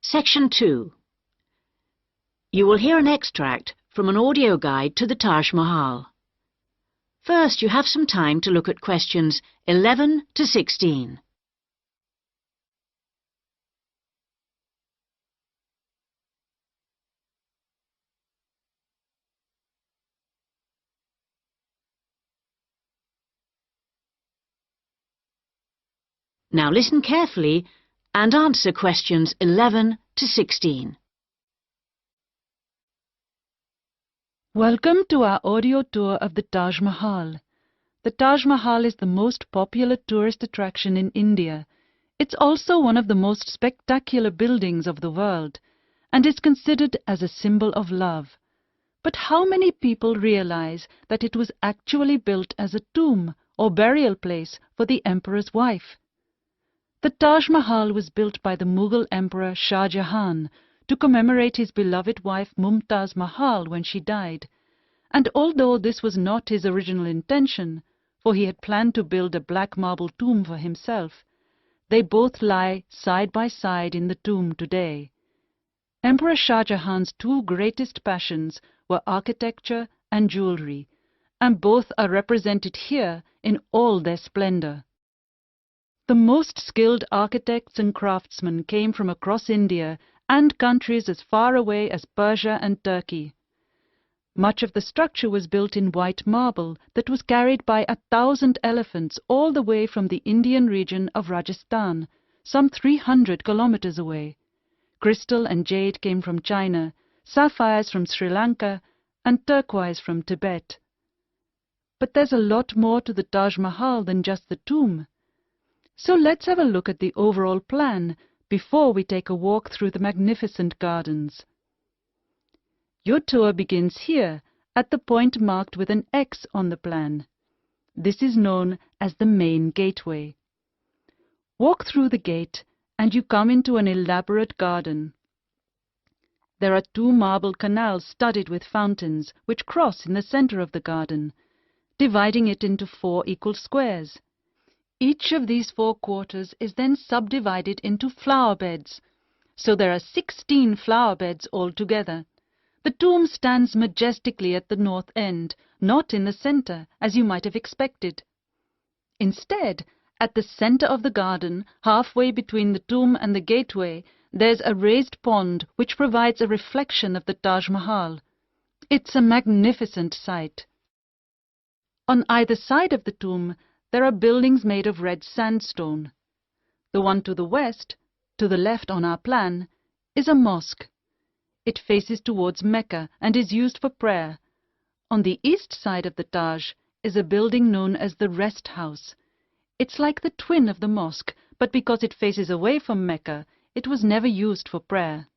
Section 2. You will hear an extract from an audio guide to the Taj Mahal. First, you have some time to look at questions 11 to 16. Now listen carefully and answer questions 11 to 16. Welcome to our audio tour of the Taj Mahal. The Taj Mahal is the most popular tourist attraction in India. It's also one of the most spectacular buildings of the world and is considered as a symbol of love. But how many people realize that it was actually built as a tomb or burial place for the emperor's wife? The Taj Mahal was built by the Mughal Emperor Shah Jahan to commemorate his beloved wife Mumtaz Mahal when she died. And although this was not his original intention, for he had planned to build a black marble tomb for himself, they both lie side by side in the tomb today. Emperor Shah Jahan's two greatest passions were architecture and jewelry, and both are represented here in all their splendor. The most skilled architects and craftsmen came from across India and countries as far away as Persia and Turkey. Much of the structure was built in white marble that was carried by 1,000 elephants all the way from the Indian region of Rajasthan, some 300 kilometers away. Crystal and jade came from China, sapphires from Sri Lanka, and turquoise from Tibet. But there's a lot more to the Taj Mahal than just the tomb. So let's have a look at the overall plan before we take a walk through the magnificent gardens. Your tour begins here at the point marked with an X on the plan. This is known as the main gateway. Walk through the gate and you come into an elaborate garden. There are two marble canals studded with fountains which cross in the center of the garden, dividing it into 4 equal squares. Each of these 4 quarters is then subdivided into flower beds, so there are 16 flower beds altogether. The tomb stands majestically at the north end, not in the center, as you might have expected. Instead, at the center of the garden, halfway between the tomb and the gateway, there's a raised pond which provides a reflection of the Taj Mahal. It's a magnificent sight. On either side of the tomb, there are buildings made of red sandstone. The one to the west, to the left on our plan, is a mosque. It faces towards Mecca and is used for prayer. On the east side of the Taj is a building known as the Rest House. It's like the twin of the mosque, but because it faces away from Mecca, it was never used for prayer.